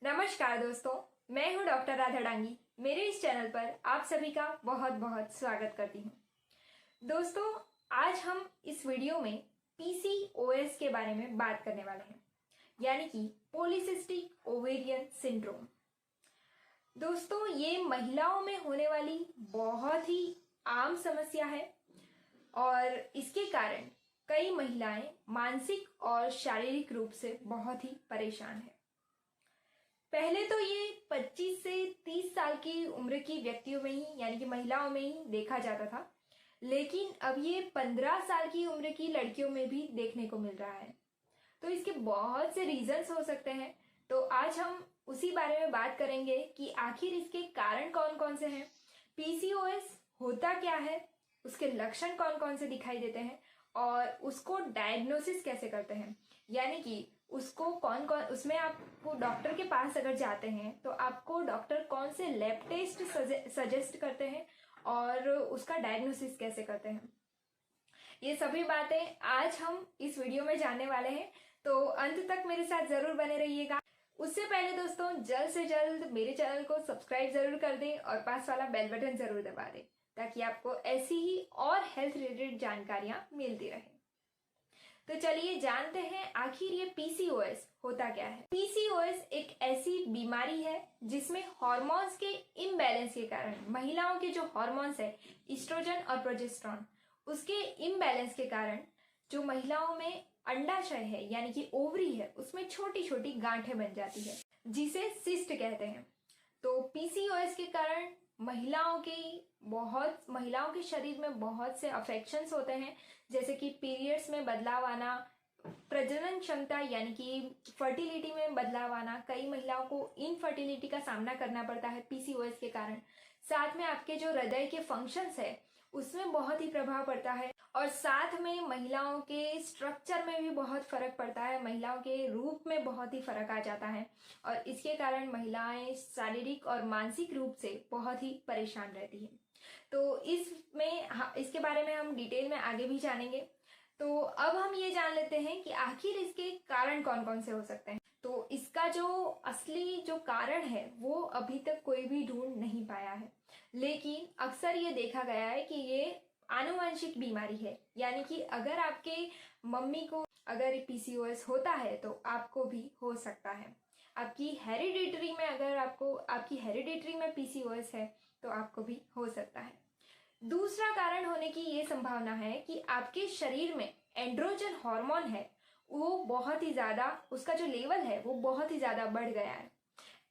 नमस्कार दोस्तों, मैं हूं डॉक्टर राधा डांगी। मेरे इस चैनल पर आप सभी का बहुत बहुत स्वागत करती हूं। दोस्तों, आज हम इस वीडियो में पीसीओएस के बारे में बात करने वाले हैं, यानी कि पॉलीसिस्टिक ओवेरियन सिंड्रोम। दोस्तों, ये महिलाओं में होने वाली बहुत ही आम समस्या है और इसके कारण कई महिलाएं मानसिक और शारीरिक रूप से बहुत ही परेशान हैं। पहले तो ये 25 से 30 साल की उम्र की व्यक्तियों में ही यानी कि महिलाओं में ही देखा जाता था, लेकिन अब ये 15 साल की उम्र की लड़कियों में भी देखने को मिल रहा है। तो इसके बहुत से रीजंस हो सकते हैं। तो आज हम उसी बारे में बात करेंगे कि आखिर इसके कारण कौन कौन से हैं, पीसीओएस होता क्या है, उसके लक्षण कौन कौन से दिखाई देते हैं और उसको डायग्नोसिस कैसे करते हैं। यानी कि उसको कौन कौन उसमें आपको डॉक्टर के पास अगर जाते हैं तो आपको डॉक्टर कौन से लैब टेस्ट सजेस्ट करते हैं और उसका डायग्नोसिस कैसे करते हैं। ये सभी बातें आज हम इस वीडियो में जानने वाले हैं, तो अंत तक मेरे साथ जरूर बने रहिएगा। उससे पहले दोस्तों, जल्द से जल्द मेरे चैनल को सब्सक्राइब जरूर कर दें और पास वाला बेल बटन जरूर दबा दें ताकि आपको ऐसी ही और हेल्थ रिलेटेड जानकारियां मिलती रहें। तो चलिए जानते हैं आखिर ये पीसीओएस होता क्या है। पीसीओएस एक ऐसी बीमारी है जिसमें हार्मोन्स के इम्बैलेंस के कारण महिलाओं के जो हार्मोन्स है ईस्ट्रोजन और प्रोजेस्टेरोन, उसके इम्बैलेंस के कारण जो महिलाओं में अंडाशय है यानी कि ओवरी है उसमें छोटी छोटी गांठें बन जाती है जिसे सिस्ट कहते हैं। तो पीसीओएस के कारण महिलाओं के शरीर में बहुत से अफेक्शंस होते हैं, जैसे कि पीरियड्स में बदलाव आना, प्रजनन क्षमता यानी कि फर्टिलिटी में बदलाव आना। कई महिलाओं को इनफर्टिलिटी का सामना करना पड़ता है पीसीओएस के कारण। साथ में आपके जो हृदय के फंक्शंस है उसमें बहुत ही प्रभाव पड़ता है और साथ में महिलाओं के स्ट्रक्चर में भी बहुत फर्क पड़ता है, महिलाओं के रूप में बहुत ही फर्क आ जाता है और इसके कारण महिलाएं शारीरिक और मानसिक रूप से बहुत ही परेशान रहती हैं। तो इसके बारे में हम डिटेल में आगे भी जानेंगे। तो अब हम ये जान लेते हैं कि आखिर इसके कारण कौन कौन से हो सकते हैं। तो इसका जो असली जो कारण है वो अभी तक कोई भी ढूंढ नहीं पाया है, लेकिन अक्सर ये देखा गया है कि ये आनुवंशिक बीमारी है, यानी कि अगर आपके मम्मी को अगर पीसीओएस होता है तो आपको भी हो सकता है। आपकी हेरिडिटरी में पीसीओएस है तो आपको भी हो सकता है। दूसरा कारण होने की ये संभावना है कि आपके शरीर में एंड्रोजन हार्मोन है वो बहुत ही ज्यादा, उसका जो लेवल है वो बहुत ही ज्यादा बढ़ गया है।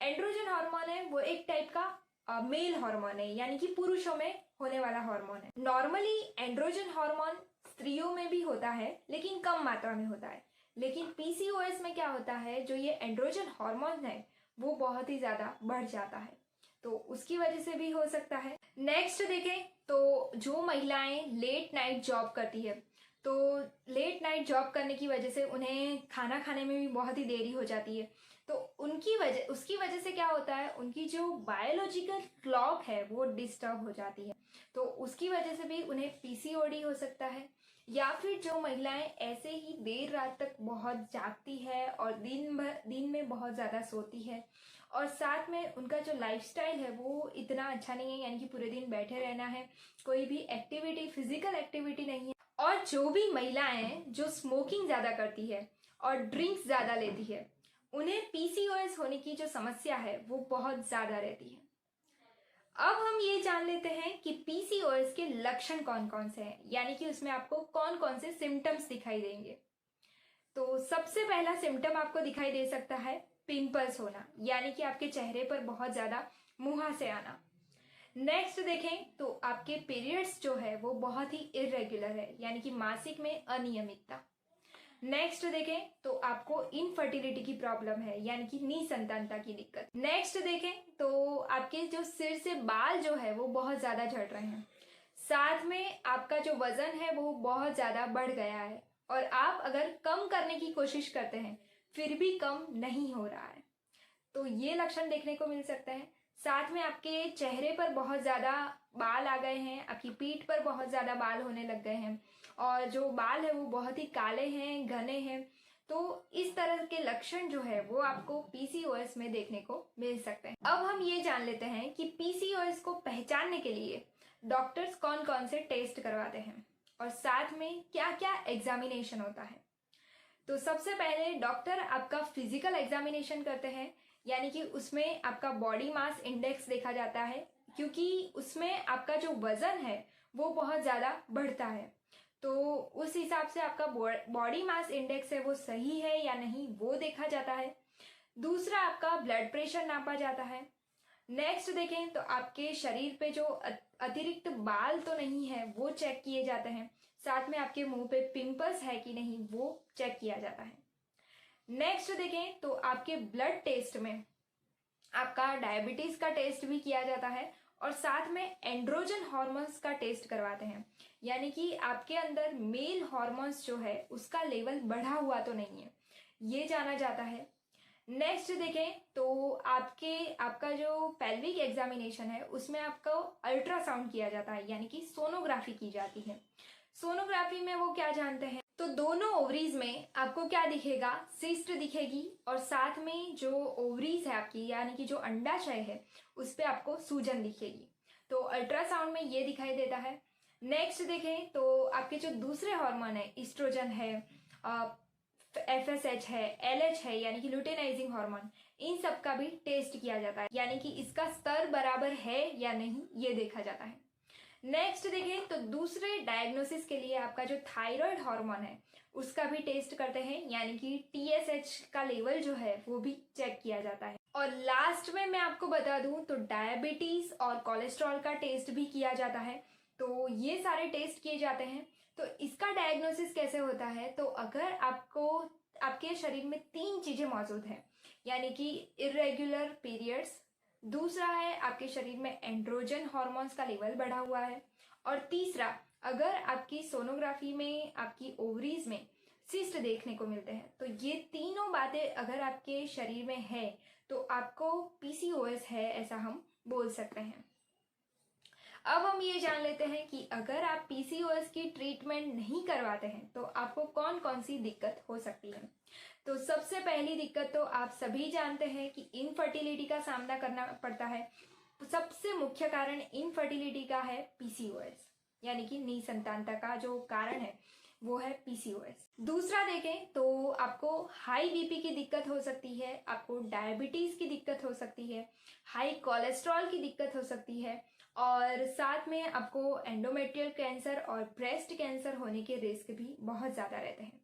एंड्रोजन हार्मोन है वो एक टाइप का मेल हार्मोन है, यानी कि पुरुषों में होने वाला हार्मोन है। नॉर्मली एंड्रोजन हार्मोन स्त्रियों में भी होता है लेकिन कम मात्रा में होता है, लेकिन पीसीओएस में क्या होता है, जो ये एंड्रोजन हार्मोन है वो बहुत ही ज्यादा बढ़ जाता है, तो उसकी वजह से भी हो सकता है। नेक्स्ट देखें तो जो महिलाएं लेट नाइट जॉब करती है, तो लेट नाइट जॉब करने की वजह से उन्हें खाना खाने में भी बहुत ही देरी हो जाती है, तो उसकी वजह से क्या होता है, उनकी जो बायोलॉजिकल क्लॉक है वो डिस्टर्ब हो जाती है, तो उसकी वजह से भी उन्हें पीसीओडी हो सकता है। या फिर जो महिलाएं ऐसे ही देर रात तक बहुत जागती है और दिन में बहुत ज्यादा सोती है और साथ में उनका जो लाइफस्टाइल है वो इतना अच्छा नहीं है, यानी कि पूरे दिन बैठे रहना है, कोई भी फिजिकल एक्टिविटी नहीं है। और जो भी महिलाएं जो स्मोकिंग ज्यादा करती है और ड्रिंक्स ज्यादा लेती है उन्हें पीसीओएस होने की जो समस्या है वो बहुत ज्यादा रहती है। अब हम ये जान लेते हैं कि पीसीओएस के लक्षण कौन कौन से हैं, यानी कि उसमें आपको कौन कौन से सिम्टम्स दिखाई देंगे। तो सबसे पहला सिम्टम आपको दिखाई दे सकता है पिंपल्स होना, यानी कि आपके चेहरे पर बहुत ज्यादा मुहासे आना। नेक्स्ट देखें तो आपके पीरियड्स जो है वो बहुत ही इरेगुलर है, यानी कि मासिक में अनियमितता। नेक्स्ट देखें तो आपको इनफर्टिलिटी की प्रॉब्लम है, यानी कि निसंतानता की दिक्कत। नेक्स्ट देखें तो आपके जो सिर से बाल जो है वो बहुत ज्यादा झड़ रहे हैं, साथ में आपका जो वजन है वो बहुत ज्यादा बढ़ गया है और आप अगर कम करने की कोशिश करते हैं फिर भी कम नहीं हो रहा है, तो ये लक्षण देखने को मिल सकते हैं। साथ में आपके चेहरे पर बहुत ज्यादा बाल आ गए हैं, आपकी पीठ पर बहुत ज्यादा बाल होने लग गए हैं और जो बाल है वो बहुत ही काले हैं, घने हैं, तो इस तरह के लक्षण जो है वो आपको पीसीओएस में देखने को मिल सकते हैं। अब हम ये जान लेते हैं कि पीसीओएस को पहचानने के लिए डॉक्टर्स कौन कौन से टेस्ट करवाते हैं और साथ में क्या क्या एग्जामिनेशन होता है। तो सबसे पहले डॉक्टर आपका फिजिकल एग्जामिनेशन करते हैं, यानी कि उसमें आपका बॉडी मास इंडेक्स देखा जाता है, क्योंकि उसमें आपका जो वजन है वो बहुत ज़्यादा बढ़ता है। तो उस हिसाब से आपका बॉडी मास इंडेक्स है वो सही है या नहीं वो देखा जाता है। दूसरा आपका ब्लड प्रेशर नापा जाता है। नेक्स्ट देखें तो आपके शरीर पे जो अतिरिक्त बाल तो नहीं है वो चेक किए जाते हैं। साथ में आपके मुंह पे पिंपल्स है कि नहीं वो चेक किया जाता है। नेक्स्ट देखें तो आपके ब्लड टेस्ट में आपका डायबिटीज का टेस्ट भी किया जाता है और साथ में एंड्रोजन हार्मोन्स का टेस्ट करवाते हैं, यानी कि आपके अंदर मेल हार्मोन्स जो है उसका लेवल बढ़ा हुआ तो नहीं है, ये जाना जाता है। नेक्स्ट देखें तो आपका जो पेल्विक एग्जामिनेशन है उसमें आपको अल्ट्रासाउंड किया जाता है, यानी कि सोनोग्राफी की जाती है। सोनोग्राफी में वो क्या जानते हैं, तो दोनों ओवरीज में आपको क्या दिखेगा, सिस्ट दिखेगी और साथ में जो ओवरीज है आपकी यानी कि जो अंडाशय है उस पे आपको सूजन दिखेगी। तो अल्ट्रासाउंड में ये दिखाई देता है। नेक्स्ट देखें तो आपके जो दूसरे हार्मोन है, ईस्ट्रोजन है, FSH है, LH है यानी कि लुटेनाइजिंग हार्मोन, इन सब का भी टेस्ट किया जाता है, यानी कि इसका स्तर बराबर है या नहीं ये देखा जाता है। नेक्स्ट देखें तो दूसरे डायग्नोसिस के लिए आपका जो थायराइड हार्मोन है उसका भी टेस्ट करते हैं, यानी कि TSH का लेवल जो है वो भी चेक किया जाता है। और लास्ट में मैं आपको बता दूं तो डायबिटीज और कोलेस्ट्रॉल का टेस्ट भी किया जाता है। तो ये सारे टेस्ट किए जाते हैं। तो इसका डायग्नोसिस कैसे होता है, तो अगर आपके शरीर में 3 चीजें मौजूद हैं, यानी कि इरेगुलर पीरियड्स, दूसरा है आपके शरीर में एंड्रोजन हार्मोन्स का लेवल बढ़ा हुआ है, और तीसरा अगर आपकी सोनोग्राफी में आपकी ओवरीज में सिस्ट देखने को मिलते हैं, तो ये तीनों बातें अगर आपके शरीर में है तो आपको पीसीओएस है ऐसा हम बोल सकते हैं। अब हम ये जान लेते हैं कि अगर आप पीसीओएस की ट्रीटमेंट नहीं करवाते हैं तो आपको कौन कौन सी दिक्कत हो सकती है। तो सबसे पहली दिक्कत तो आप सभी जानते हैं कि इनफर्टिलिटी का सामना करना पड़ता है। सबसे मुख्य कारण इनफर्टिलिटी का है पीसीओएस, यानी कि निसंतानता का जो कारण है वो है पीसीओएस। दूसरा देखें तो आपको हाई बीपी की दिक्कत हो सकती है, आपको डायबिटीज की दिक्कत हो सकती है, हाई कोलेस्ट्रॉल की दिक्कत हो सकती है, और साथ में आपको एंडोमेट्रियल कैंसर और ब्रेस्ट कैंसर होने के रिस्क भी बहुत ज़्यादा रहते हैं।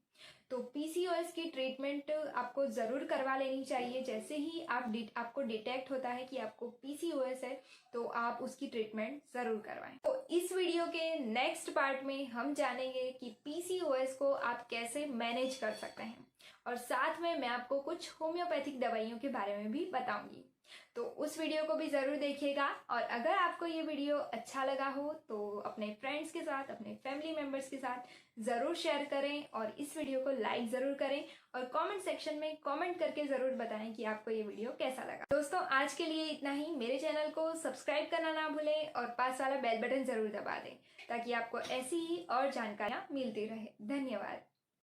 तो पीसीओएस की ट्रीटमेंट आपको ज़रूर करवा लेनी चाहिए। जैसे ही आपको डिटेक्ट होता है कि आपको पीसीओएस है तो आप उसकी ट्रीटमेंट ज़रूर करवाएं। तो इस वीडियो के नेक्स्ट पार्ट में हम जानेंगे कि पीसीओएस को आप कैसे मैनेज कर सकते हैं, और साथ में मैं आपको कुछ होम्योपैथिक दवाइयों के बारे में भी बताऊंगी। तो उस वीडियो को भी ज़रूर देखिएगा, और अगर आपको ये वीडियो अच्छा लगा हो तो अपने फ्रेंड्स के साथ, अपने फैमिली मेम्बर्स के साथ ज़रूर शेयर करें, और इस वीडियो को लाइक ज़रूर करें, और कमेंट सेक्शन में कमेंट करके ज़रूर बताएं कि आपको ये वीडियो कैसा लगा। दोस्तों आज के लिए इतना ही। मेरे चैनल को सब्सक्राइब करना ना भूलें और पास वाला बेल बटन ज़रूर दबा दें ताकि आपको ऐसी ही और जानकारियाँ मिलती रहे। धन्यवाद।